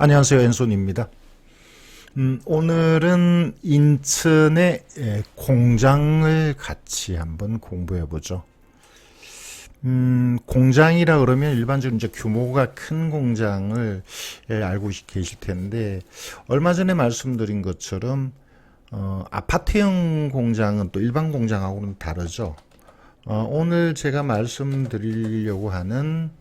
안녕하세요. 앤손입니다. 오늘은 인천의 공장을 같이 한번 공부해 보죠. 공장이라 그러면 일반적으로 이제 규모가 큰 공장을 알고 계실 텐데, 얼마 전에 말씀드린 것처럼 아파트형 공장은 또 일반 공장하고는 다르죠. 오늘 제가 말씀드리려고 하는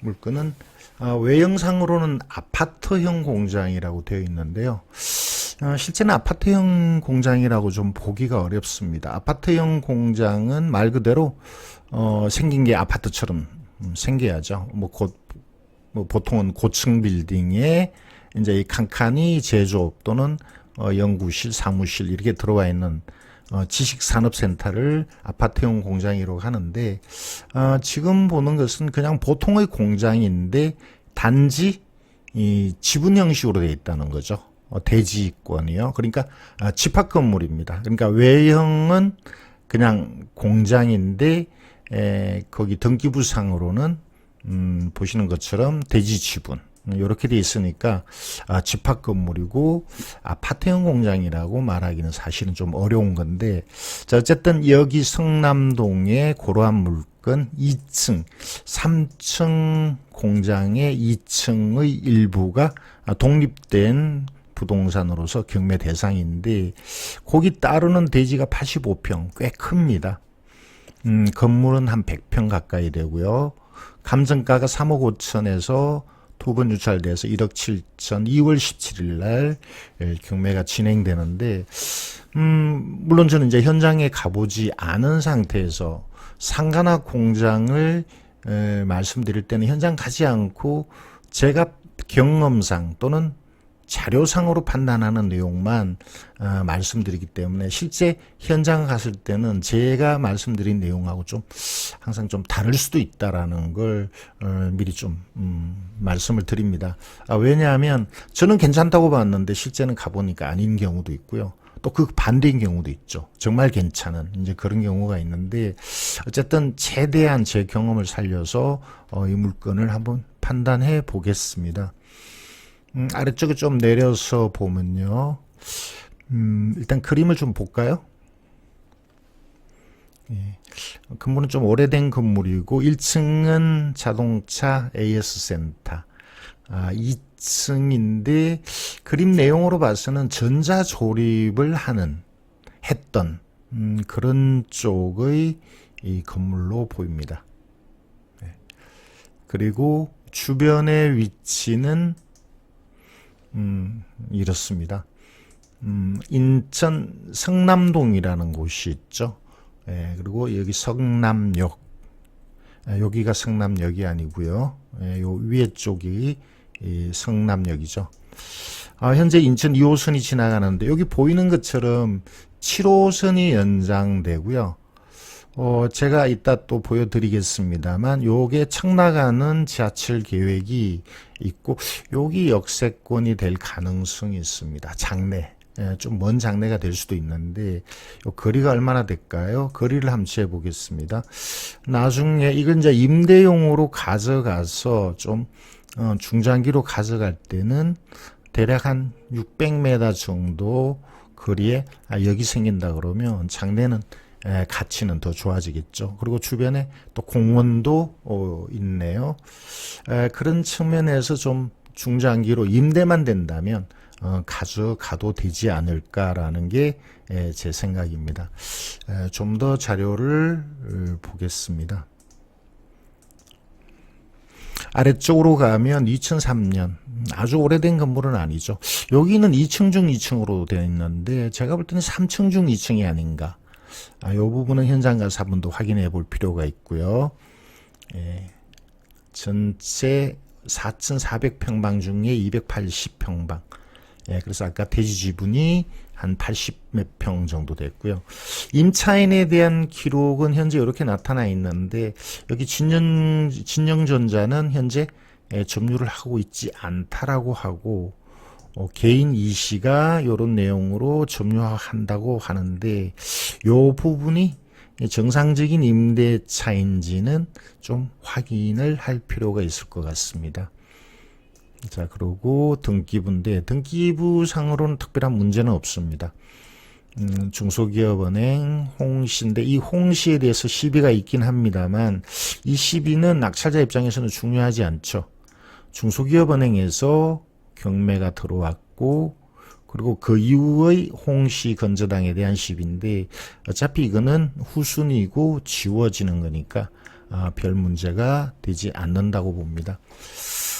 물건은 외형상으로는 아파트형 공장이라고 되어 있는데요. 실제는 아파트형 공장이라고 좀 보기가 어렵습니다. 아파트형 공장은 말 그대로 생긴 게 아파트처럼 생겨야죠. 보통은 고층 빌딩에 이제 이 칸칸이 제조업 또는 연구실, 사무실 이렇게 들어와 있는 지식산업센터를 아파트형 공장이라고 하는데, 지금 보는 것은 그냥 보통의 공장인데 단지 이 지분 형식으로 되어 있다는 거죠. 대지권이요. 그러니까 집합 건물입니다. 그러니까 외형은 그냥 공장인데 거기 등기부상으로는 보시는 것처럼 대지 지분 이렇게 돼 있으니까 집합 건물이고 아파트형 공장이라고 말하기는 사실은 좀 어려운 건데, 자 어쨌든 여기 성남동의 고러한 물건 2층 3층 공장의 2층의 일부가 독립된 부동산으로서 경매 대상인데, 거기 따르는 대지가 85평 꽤 큽니다. 건물은 한 100평 가까이 되고요. 감정가가 3억 5천에서 두 번 유찰돼서 1억 7천 2월 17일 날 경매가 진행되는데, 물론 저는 이제 현장에 가보지 않은 상태에서 상가나 공장을 말씀드릴 때는 현장 가지 않고 제가 경험상 또는 자료상으로 판단하는 내용만 말씀드리기 때문에, 실제 현장 갔을 때는 제가 말씀드린 내용하고 좀 항상 좀 다를 수도 있다라는 걸 미리 좀 말씀을 드립니다. 왜냐하면 저는 괜찮다고 봤는데 실제는 가보니까 아닌 경우도 있고요. 또 그 반대인 경우도 있죠. 정말 괜찮은 이제 그런 경우가 있는데, 어쨌든 최대한 제 경험을 살려서 이 물건을 한번 판단해 보겠습니다. 아래쪽에 좀 내려서 보면요. 일단 그림을 좀 볼까요? 예. 건물은 좀 오래된 건물이고 1층은 자동차 AS 센터, 2층인데 그림 내용으로 봐서는 전자조립을 했던 그런 쪽의 이 건물로 보입니다. 예. 그리고 주변의 위치는 이렇습니다. 인천 성남동이라는 곳이 있죠. 예, 그리고 여기 성남역, 여기가 성남역이 아니고요. 요 위에 쪽이 이 성남역이죠. 현재 인천 2호선이 지나가는데 여기 보이는 것처럼 7호선이 연장되고요. 제가 이따 또 보여드리겠습니다만 요게 청나가는 지하철 계획이 있고, 여기 역세권이 될 가능성이 있습니다. 장래, 좀 먼 장래가 될 수도 있는데 요 거리가 얼마나 될까요? 거리를 한번 재어 보겠습니다. 나중에 이건 이제 임대용으로 가져가서 좀 중장기로 가져갈 때는 대략 한 600m 정도 거리에 여기 생긴다 그러면 장래는 가치는 더 좋아지겠죠. 그리고 주변에 또 공원도 있네요. 그런 측면에서 좀 중장기로 임대만 된다면 가져가도 되지 않을까라는 게 제 생각입니다. 좀 더 자료를 보겠습니다. 아래쪽으로 가면 2003년, 아주 오래된 건물은 아니죠. 여기는 2층 중 2층으로 되어 있는데 제가 볼 때는 3층 중 2층이 아닌가. 이 부분은 현장 가서 한 번 더 확인해 볼 필요가 있고요. 전체 4,400평방 중에 280평방. 그래서 아까 대지 지분이 한 80 몇 평 정도 됐고요. 임차인에 대한 기록은 현재 이렇게 나타나 있는데, 여기 진영전자는 현재 점유를 하고 있지 않다라고 하고, 개인 이씨가 이런 내용으로 점유한다고 하는데, 요 부분이 정상적인 임대차인지는 좀 확인을 할 필요가 있을 것 같습니다. 자, 그리고 등기부인데 등기부상으로는 특별한 문제는 없습니다. 중소기업은행 홍씨인데 이 홍씨에 대해서 시비가 있긴 합니다만 이 시비는 낙찰자 입장에서는 중요하지 않죠. 중소기업은행에서 경매가 들어왔고 그리고 그 이후의 홍씨 건저당에 대한 시비인데 어차피 이거는 후순위고 지워지는 거니까 별 문제가 되지 않는다고 봅니다.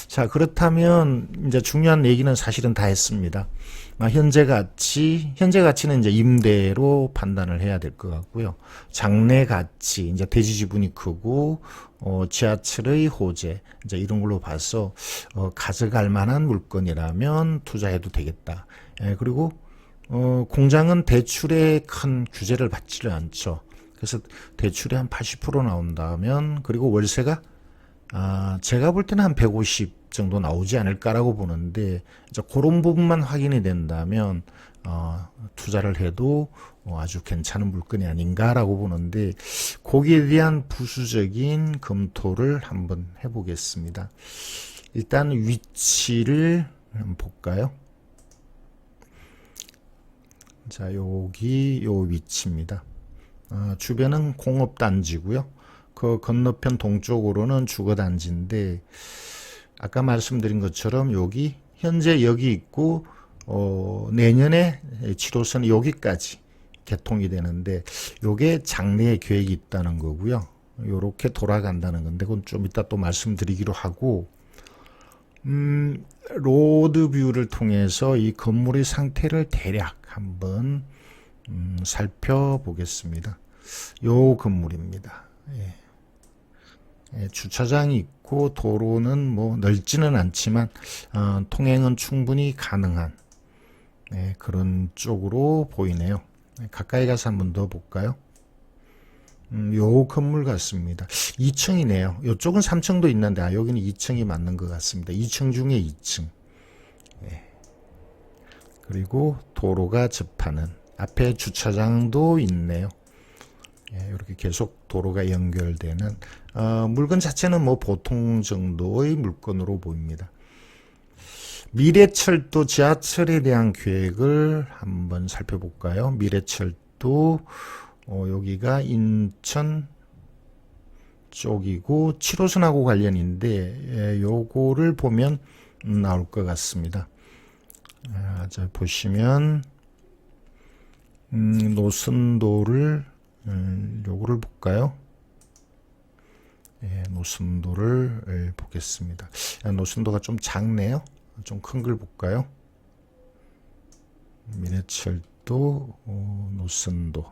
자, 그렇다면 이제 중요한 얘기는 사실은 다 했습니다. 현재 가치는 이제 임대로 판단을 해야 될 것 같고요. 장래 가치, 이제 대지 지분이 크고 지하철의 호재, 이제 이런 걸로 봐서 가져갈 만한 물건이라면 투자해도 되겠다. 그리고 공장은 대출에 큰 규제를 받지를 않죠. 그래서 대출이 한 80% 나온다면 그리고 월세가 제가 볼 때는 한 150 정도 나오지 않을까라고 보는데 이제 그런 부분만 확인이 된다면 투자를 해도 아주 괜찮은 물건이 아닌가라고 보는데 거기에 대한 부수적인 검토를 한번 해보겠습니다. 일단 위치를 한번 볼까요? 자, 여기 요 위치입니다. 주변은 공업단지고요. 그 건너편 동쪽으로는 주거단지인데 아까 말씀드린 것처럼 여기 현재 여기 있고 내년에 7호선 여기까지 개통이 되는데 요게 장래에 계획이 있다는 거고요. 요렇게 돌아간다는 건데 그건 좀 이따 또 말씀드리기로 하고 로드 뷰를 통해서 이 건물의 상태를 대략 한번 살펴보겠습니다. 요 건물입니다. 주차장이 있고 도로는 뭐 넓지는 않지만 통행은 충분히 가능한 그런 쪽으로 보이네요. 가까이 가서 한번 더 볼까요? 요 건물 같습니다. 2층이네요. 이쪽은 3층도 있는데 여기는 2층이 맞는 것 같습니다. 2층 중에 2층. 그리고 도로가 접하는 앞에 주차장도 있네요. 이렇게 계속 도로가 연결되는 물건 자체는 뭐 보통 정도의 물건으로 보입니다. 미래철도 지하철에 대한 계획을 한번 살펴볼까요? 미래철도 여기가 인천 쪽이고 7호선하고 관련인데 요거를 보면 나올 것 같습니다. 자, 보시면 노선도를 요거를 볼까요? 노선도를 보겠습니다. 노선도가 좀 작네요. 좀 큰 걸 볼까요? 미래철도 노선도.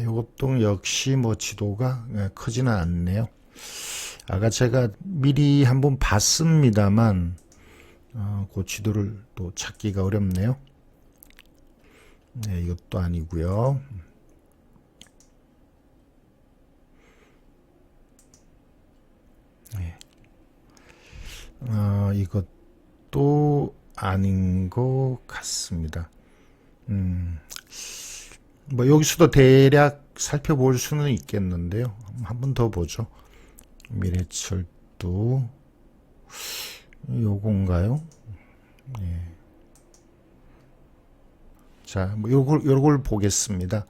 요것도 역시 뭐 지도가 크지는 않네요. 아까 제가 미리 한번 봤습니다만 그 지도를 또 찾기가 어렵네요. 이것도 아니고요. 이것도 아닌 것 같습니다. 뭐 여기서도 대략 살펴볼 수는 있겠는데요. 한 번 더 보죠. 미래철도 요건가요? 자, 뭐 요걸 보겠습니다.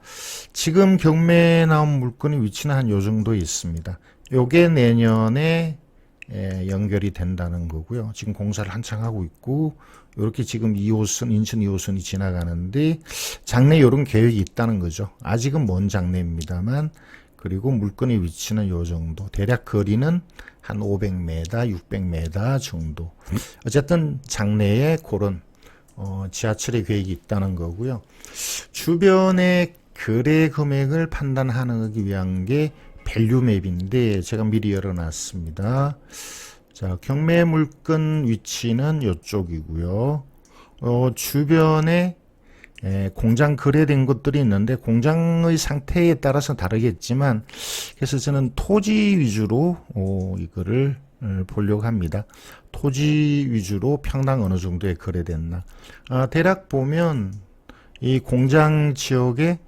지금 경매에 나온 물건의 위치는 한 요 정도 있습니다. 요게 내년에 연결이 된다는 거고요. 지금 공사를 한창 하고 있고 이렇게 지금 2호선 인천 2호선이 지나가는데 장래 이런 계획이 있다는 거죠. 아직은 먼 장래입니다만 그리고 물건의 위치는 요 정도. 대략 거리는 한 500m, 600m 정도. 어쨌든 장래에 그런 지하철의 계획이 있다는 거고요. 주변의 거래 금액을 판단하기 위한 게 밸류맵인데 제가 미리 열어놨습니다. 자, 경매 물건 위치는 이쪽이고요. 주변에 공장 거래된 것들이 있는데 공장의 상태에 따라서 다르겠지만 그래서 저는 토지 위주로 이거를 보려고 합니다. 토지 위주로 평당 어느 정도에 거래됐나. 대략 보면 이 공장 지역에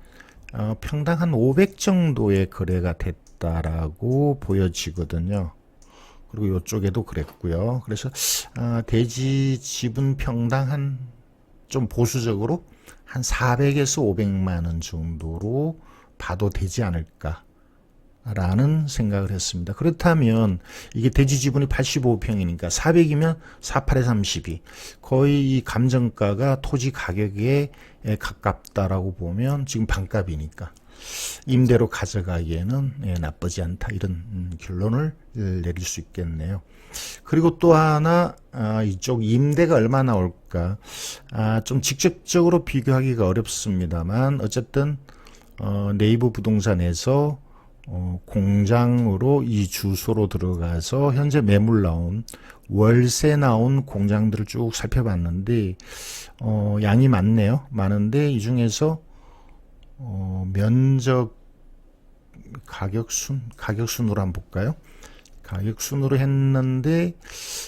평당 한 500 정도의 거래가 있다라고 보여지거든요. 그리고 이쪽에도 그랬고요. 그래서 대지 지분 평당 한 좀 보수적으로 한 400에서 500만 원 정도로 봐도 되지 않을까 라는 생각을 했습니다. 그렇다면 이게 대지 지분이 85평이니까 400이면 48에 32 거의 이 감정가가 토지 가격에 가깝다라고 보면 지금 반값이니까 임대로 가져가기에는 나쁘지 않다 이런 결론을 내릴 수 있겠네요. 그리고 또 하나 이쪽 임대가 얼마 나올까 좀 직접적으로 비교하기가 어렵습니다만 어쨌든 네이버 부동산에서 공장으로 이 주소로 들어가서 현재 매물 나온 월세 나온 공장들을 쭉 살펴봤는데 양이 많네요. 많은데 이 중에서 면적 가격순으로 한번 볼까요? 가격순으로 했는데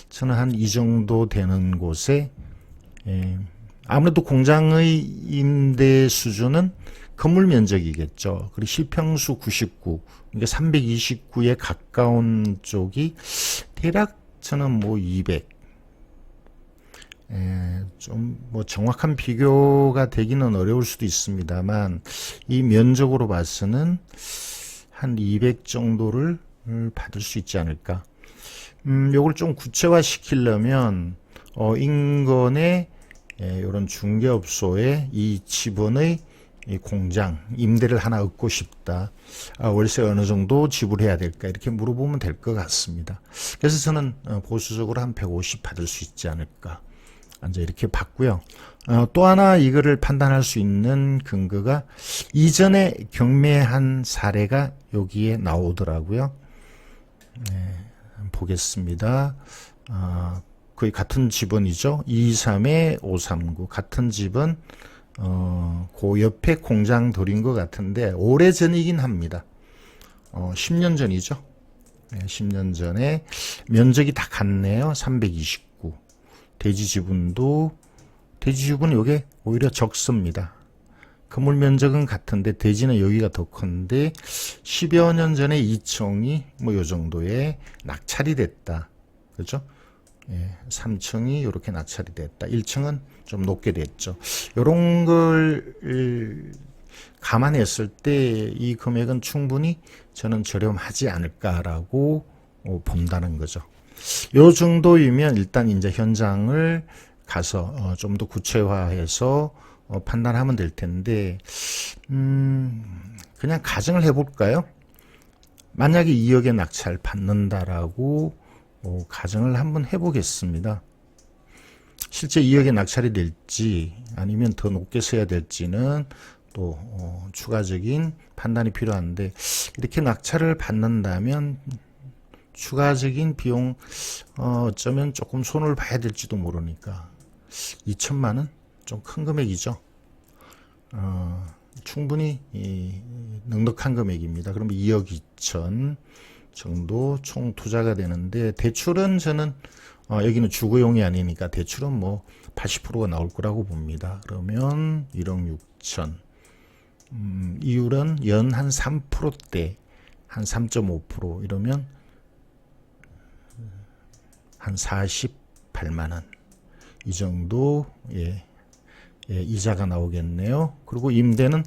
저는 한 이 정도 되는 곳에 아무래도 공장의 임대 수준은 건물 면적이겠죠. 그리고 실평수 99, 그러니까 329에 가까운 쪽이 대략 저는 뭐 200. 좀 뭐 정확한 비교가 되기는 어려울 수도 있습니다만 이 면적으로 봐서는 한 200 정도를 받을 수 있지 않을까. 요걸 좀 구체화 시키려면 인근의 이런 중개업소에 이 지분의 이 공장 임대를 하나 얻고 싶다. 월세 어느 정도 지불해야 될까 이렇게 물어보면 될 것 같습니다. 그래서 저는 보수적으로 한 150 받을 수 있지 않을까. 이제 이렇게 봤고요. 또 하나 이거를 판단할 수 있는 근거가 이전에 경매한 사례가 여기에 나오더라고요. 보겠습니다. 거의 같은 지번이죠. 23에 539 같은 지번 그 옆에 공장 돌인 것 같은데 오래전이긴 합니다. 10년 전이죠. 10년 전에 면적이 다 같네요. 329 대지 지분은 요게 오히려 적습니다. 건물 면적은 같은데 대지는 여기가 더 큰데 10여 년 전에 2층이 뭐 요 정도에 낙찰이 됐다. 그렇죠? 3층이 이렇게 낙찰이 됐다. 1층은 좀 높게 됐죠. 이런 걸 감안했을 때 이 금액은 충분히 저는 저렴하지 않을까라고 본다는 거죠. 요 정도이면 일단 이제 현장을 가서 좀 더 구체화해서 판단하면 될 텐데 그냥 가정을 해볼까요? 만약에 2억에 낙찰 받는다라고 가정을 한번 해보겠습니다. 실제 2억에 낙찰이 될지 아니면 더 높게 써야 될지는 또 추가적인 판단이 필요한데 이렇게 낙찰을 받는다면 추가적인 비용 어쩌면 조금 손을 봐야 될지도 모르니까 2천만 원? 좀 큰 금액이죠. 충분히 넉넉한 금액입니다. 그러면 2억 2천 정도 총 투자가 되는데 대출은 저는 여기는 주거용이 아니니까 대출은 뭐 80%가 나올 거라고 봅니다. 그러면 1억 6천 이율은 연 한 3%대 한 3.5% 이러면 한 48만 원 이 정도 이자가 나오겠네요. 그리고 임대는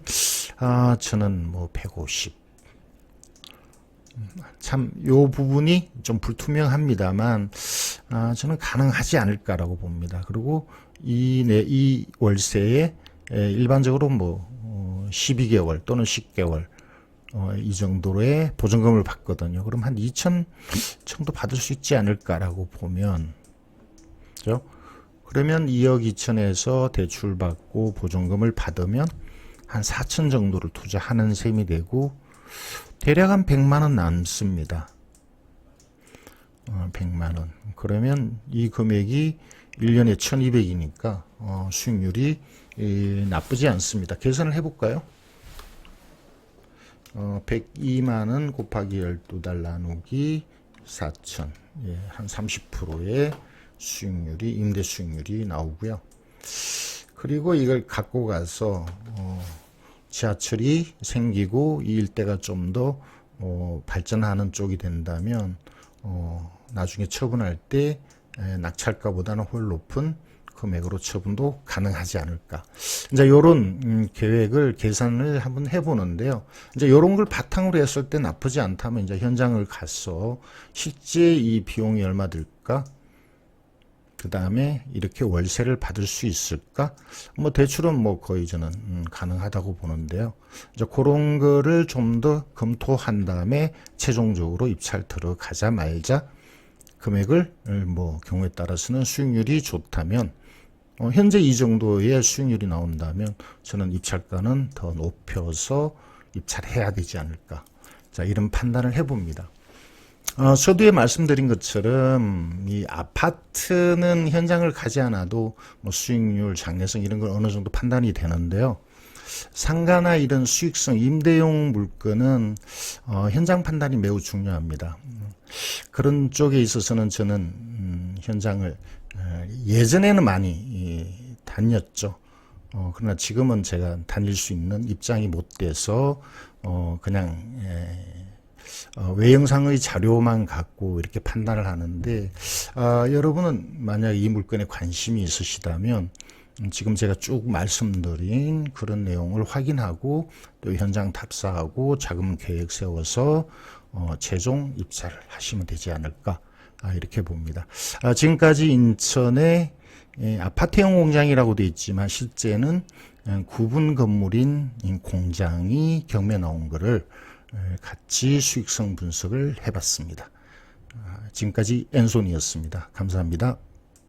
저는 뭐 150. 참 요 부분이 좀 불투명합니다만 저는 가능하지 않을까라고 봅니다. 그리고 이 월세에 일반적으로 뭐 12개월 또는 10개월 이 정도의 보증금을 받거든요. 그럼 한 2천 정도 받을 수 있지 않을까라고 보면 그렇죠? 그러면 2억 2천에서 대출 받고 보증금을 받으면 한 4천 정도를 투자하는 셈이 되고 대략 한 100만 원 남습니다. 100만 원. 그러면 이 금액이 1년에 1200이니까 수익률이 나쁘지 않습니다. 계산을 해볼까요? 102만 원 곱하기 12달 나누기 4천. 한 30%의 수익률이 임대 수익률이 나오고요. 그리고 이걸 갖고 가서 지하철이 생기고 이 일대가 좀 더 발전하는 쪽이 된다면 나중에 처분할 때 낙찰가보다는 훨 높은 금액으로 처분도 가능하지 않을까. 이제 요런 계획을 계산을 한번 해보는데요. 이제 요런 걸 바탕으로 했을 때 나쁘지 않다면 이제 현장을 가서 실제 이 비용이 얼마 들까? 그 다음에 이렇게 월세를 받을 수 있을까? 뭐 대출은 뭐 거의 저는 가능하다고 보는데요. 이제 그런 거를 좀 더 검토한 다음에 최종적으로 입찰 들어가자 말자 금액을 뭐 경우에 따라서는 수익률이 좋다면 현재 이 정도의 수익률이 나온다면 저는 입찰가는 더 높여서 입찰해야 되지 않을까. 자, 이런 판단을 해봅니다. 서두에 말씀드린 것처럼 이 아파트는 현장을 가지 않아도 뭐 수익률, 장래성 이런 건 어느 정도 판단이 되는데요. 상가나 이런 수익성, 임대용 물건은 현장 판단이 매우 중요합니다. 그런 쪽에 있어서는 저는 현장을 예전에는 많이 다녔죠. 그러나 지금은 제가 다닐 수 있는 입장이 못 돼서 그냥 외형상의 자료만 갖고 이렇게 판단을 하는데 여러분은 만약 이 물건에 관심이 있으시다면 지금 제가 쭉 말씀드린 그런 내용을 확인하고 또 현장 답사하고 자금 계획 세워서 최종 입찰을 하시면 되지 않을까 이렇게 봅니다. 지금까지 인천의 아파트형 공장이라고 되어 있지만 실제는 구분 건물인 공장이 경매 나온 거를 같이 수익성 분석을 해봤습니다. 지금까지 엔손이었습니다. 감사합니다.